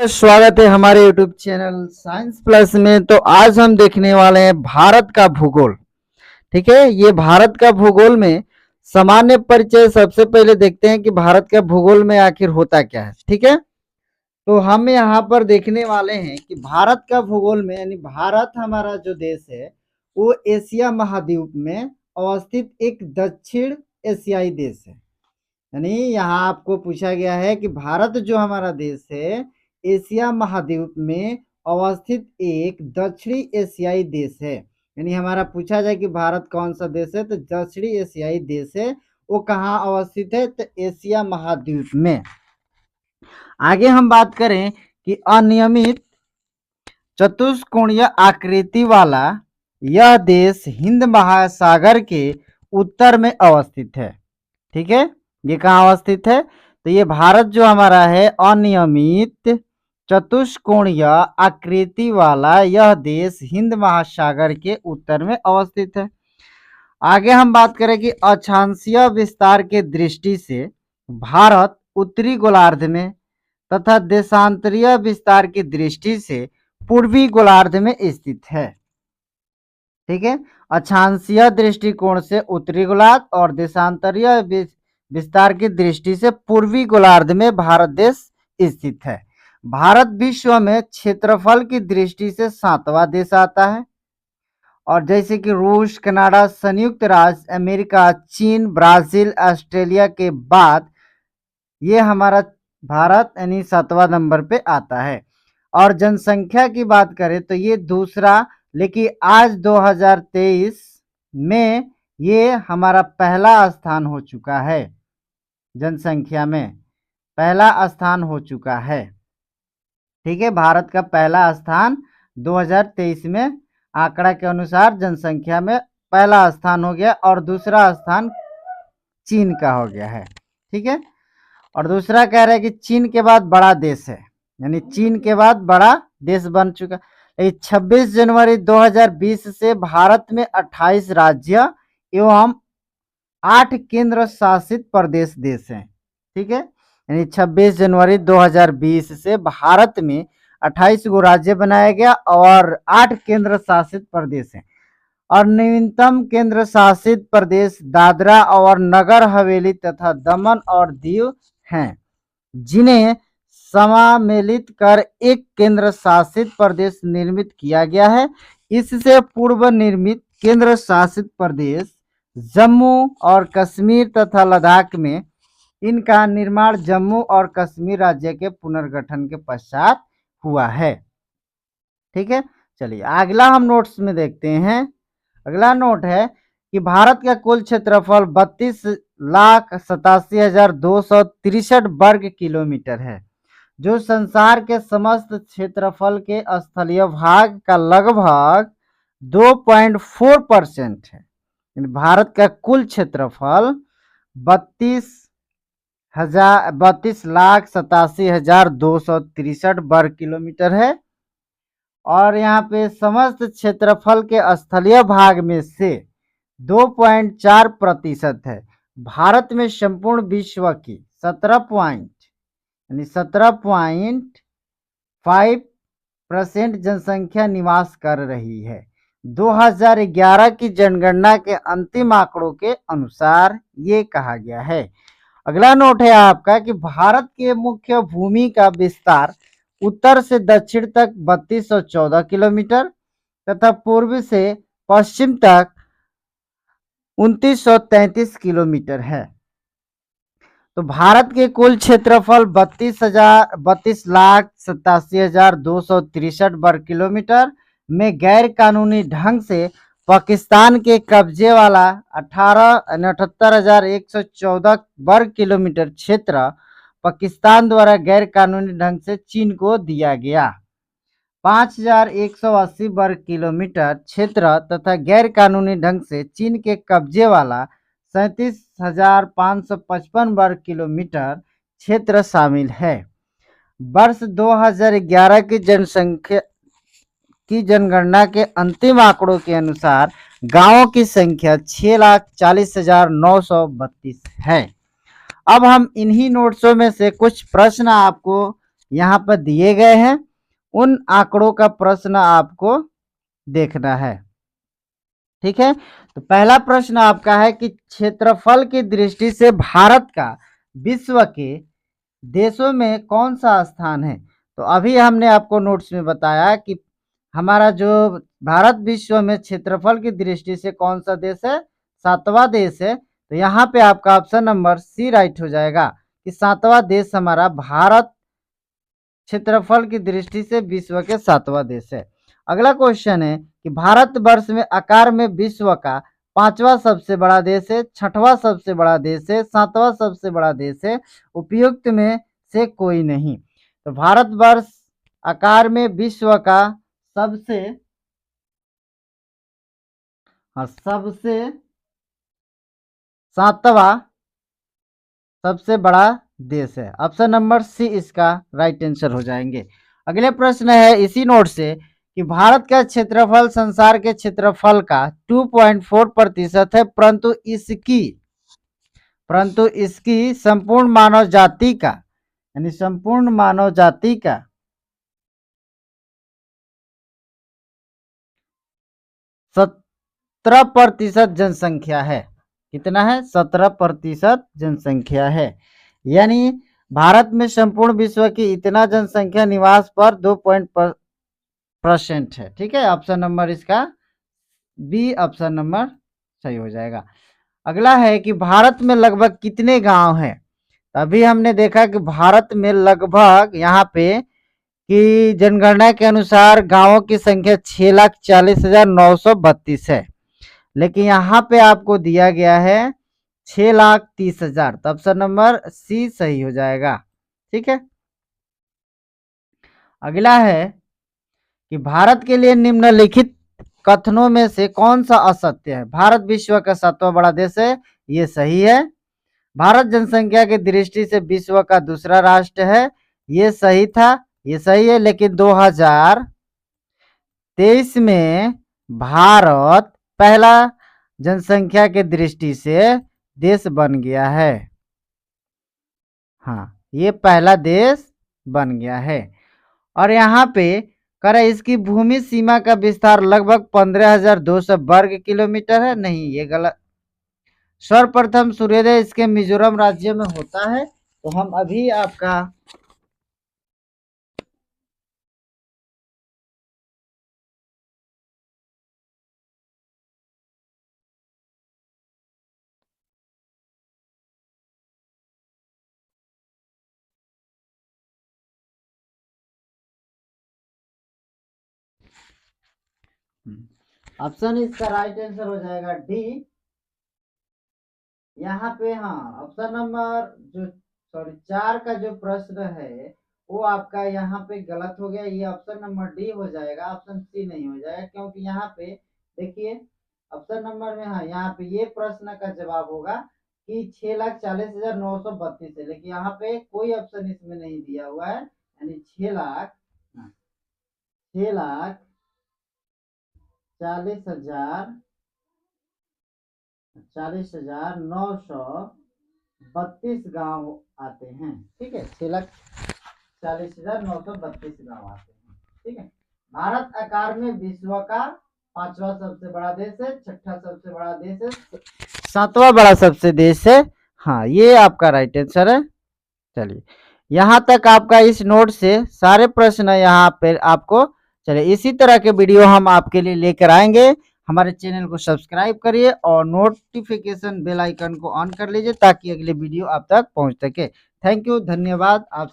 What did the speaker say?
स्वागत है हमारे YouTube चैनल साइंस प्लस में। तो आज हम देखने वाले हैं भारत का भूगोल। ठीक है, ये भारत का भूगोल में सामान्य परिचय सबसे पहले देखते हैं कि भारत का भूगोल में आखिर होता क्या है। ठीक है, तो हम यहाँ पर देखने वाले हैं कि भारत का भूगोल में यानी भारत हमारा जो देश है वो एशिया महाद्वीप में अवस्थित एक दक्षिण एशियाई देश है। यानी यहाँ आपको पूछा गया है कि भारत जो हमारा देश है एशिया महाद्वीप में अवस्थित एक दक्षिणी एशियाई देश है। यानी हमारा पूछा जाए कि भारत कौन सा देश है तो दक्षिणी एशियाई देश है। वो कहाँ अवस्थित है तो एशिया महाद्वीप में। आगे हम बात करें कि अनियमित चतुष्कोणीय आकृति वाला यह देश हिंद महासागर के उत्तर में अवस्थित है। ठीक है, ये कहाँ अवस्थित है तो ये भारत जो हमारा है अनियमित चतुष्कोणीय आकृति वाला यह देश हिंद महासागर के उत्तर में अवस्थित है। आगे हम बात करें कि अक्षांशीय विस्तार के दृष्टि से भारत उत्तरी गोलार्ध में तथा देशांतरीय विस्तार की दृष्टि से पूर्वी गोलार्ध में स्थित है। ठीक है, अक्षांशीय दृष्टिकोण से उत्तरी गोलार्ध और देशांतरीय विस्तार की दृष्टि से पूर्वी गोलार्ध में भारत देश स्थित है। भारत विश्व में क्षेत्रफल की दृष्टि से 7वां देश आता है। और जैसे कि रूस, कनाडा, संयुक्त राज्य अमेरिका, चीन, ब्राजील, ऑस्ट्रेलिया के बाद ये हमारा भारत यानी 7वां नंबर पे आता है। और जनसंख्या की बात करें तो ये दूसरा, लेकिन आज 2023 में ये हमारा पहला स्थान हो चुका है। जनसंख्या में पहला स्थान हो चुका है। ठीक है, भारत का पहला स्थान 2023 में आंकड़ा के अनुसार जनसंख्या में पहला स्थान हो गया और दूसरा स्थान चीन का हो गया है। ठीक है, और दूसरा कह रहा है कि चीन के बाद बड़ा देश है, यानी चीन के बाद बड़ा देश बन चुका। 26 जनवरी 2020 से भारत में 28 राज्य एवं 8 केंद्र शासित प्रदेश देश हैं। ठीक है, यानी 26 जनवरी 2020 से भारत में 28 गो राज्य बनाया गया और 8 केंद्र शासित प्रदेश हैं। और न्यूनतम केंद्र शासित प्रदेश दादरा और नगर हवेली तथा दमन और दीव हैं, जिन्हें समामेलित कर एक केंद्र शासित प्रदेश निर्मित किया गया है। इससे पूर्व निर्मित केंद्र शासित प्रदेश जम्मू और कश्मीर तथा लद्दाख में इनका निर्माण जम्मू और कश्मीर राज्य के पुनर्गठन के पश्चात हुआ है। ठीक है, चलिए अगला हम नोट्स में देखते हैं। अगला नोट है कि भारत का कुल क्षेत्रफल 32,87,263 वर्ग किलोमीटर है, जो संसार के समस्त क्षेत्रफल के स्थलीय भाग का लगभग 2.4% है। भारत का कुल क्षेत्रफल 32,87,263 वर्ग किलोमीटर है और यहाँ पे समस्त क्षेत्रफल के स्थलीय भाग में से 2.4% है। भारत में संपूर्ण विश्व की 17.5% जनसंख्या निवास कर रही है। 2011 की जनगणना के अंतिम आंकड़ों के अनुसार ये कहा गया है। अगला नोट है आपका कि भारत के मुख्य भूमि का विस्तार उत्तर से दक्षिण तक 3214 किलोमीटर तथा पूर्व से पश्चिम तक 2933 किलोमीटर है। तो भारत के कुल क्षेत्रफल 32,87,263 वर्ग किलोमीटर में गैर कानूनी ढंग से पाकिस्तान के कब्जे वाला 78,114 वर्ग किलोमीटर क्षेत्र पाकिस्तान द्वारा गैर कानूनी ढंग से चीन को दिया गया। 5,180 वर्ग किलोमीटर क्षेत्र तथा गैर कानूनी ढंग से चीन के कब्जे वाला 37,555 वर्ग किलोमीटर क्षेत्र शामिल है। वर्ष 2011 की जनगणना के अंतिम आंकड़ों के अनुसार गांवों की संख्या 6,40,932 है। अब हम इन्हीं नोट्सों में से कुछ प्रश्न आपको यहाँ पर दिए गए हैं, उन आंकड़ों का प्रश्न आपको देखना है। ठीक है, तो पहला प्रश्न आपका है कि क्षेत्रफल की दृष्टि से भारत का विश्व के देशों में कौन सा स्थान है। तो अभी हमने आपको नोट्स में बताया कि हमारा जो भारत विश्व में क्षेत्रफल की दृष्टि से कौन सा देश है, 7वां देश है। तो यहाँ पे आपका ऑप्शन नंबर सी राइट हो जाएगा कि 7वां देश हमारा भारत क्षेत्रफल की दृष्टि से विश्व के 7वां देश है। अगला क्वेश्चन है कि भारतवर्ष में आकार में विश्व का 5वां सबसे बड़ा देश है, 6वां सबसे बड़ा देश है, 7वां सबसे बड़ा देश है, उपयुक्त में से कोई नहीं। तो भारतवर्ष आकार में विश्व का सबसे सबसे 7वां सबसे बड़ा देश है। ऑप्शन नंबर सी इसका राइट आंसर हो जाएंगे। अगले प्रश्न है इसी नोट से कि भारत का क्षेत्रफल संसार के क्षेत्रफल का 2.4% है, परंतु इसकी संपूर्ण मानव जाति का यानी संपूर्ण मानव जाति का 17% जनसंख्या है। कितना है? 17% जनसंख्या है। यानी भारत में संपूर्ण विश्व की इतना जनसंख्या निवास पर 2% है। ठीक है, ऑप्शन नंबर इसका बी ऑप्शन नंबर सही हो जाएगा। अगला है कि भारत में लगभग कितने गांव हैं। अभी हमने देखा कि भारत में लगभग यहाँ पे कि जनगणना के अनुसार गांवों की संख्या 6,40,932 है, लेकिन यहाँ पे आपको दिया गया है 6,30,000। तो ऑप्शन नंबर सी सही हो जाएगा। ठीक है, अगला है कि भारत के लिए निम्नलिखित कथनों में से कौन सा असत्य है। भारत विश्व का 7वां बड़ा देश है, ये सही है। भारत जनसंख्या की दृष्टि से विश्व का दूसरा राष्ट्र है, ये सही था, ये सही है। लेकिन 2023 में भारत पहला जनसंख्या के दृष्टि से देश बन गया है। हाँ, ये पहला देश बन गया है। और यहाँ पे करे इसकी भूमि सीमा का विस्तार लगभग 15,200 वर्ग किलोमीटर है। नहीं, ये गलत। सर्वप्रथम सूर्योदय इसके मिजोरम राज्य में होता है। तो हम अभी आपका ऑप्शन इसका राइट आंसर हो जाएगा डी। यहाँ पे हाँ, ऑप्शन नंबर जो 4 का जो प्रश्न है वो आपका यहाँ पे गलत हो गया। ये ऑप्शन नंबर डी हो जाएगा, ऑप्शन सी नहीं हो जाएगा, क्योंकि यहाँ पे देखिए ऑप्शन नंबर में हाँ, यहाँ पे ये प्रश्न का जवाब होगा कि 6,40,932 है, लेकिन यहाँ पे कोई ऑप्शन इसमें नहीं दिया हुआ है। यानी 6,40,932 गांव आते हैं। ठीक है, 6,40,932 गांव आते हैं। ठीक है, भारत आकार में विश्व का 5वां सबसे बड़ा देश है, 6ठा सबसे बड़ा देश है, 7वां बड़ा सबसे देश है। हाँ, ये आपका राइट आंसर है। चलिए, यहाँ तक आपका इस नोट से सारे प्रश्न यहाँ पे आपको। चलिए, इसी तरह के वीडियो हम आपके लिए लेकर आएंगे। हमारे चैनल को सब्सक्राइब करिए और नोटिफिकेशन बेल आइकन को ऑन कर लीजिए ताकि अगले वीडियो आप तक पहुंच सके। थैंक यू, धन्यवाद। आप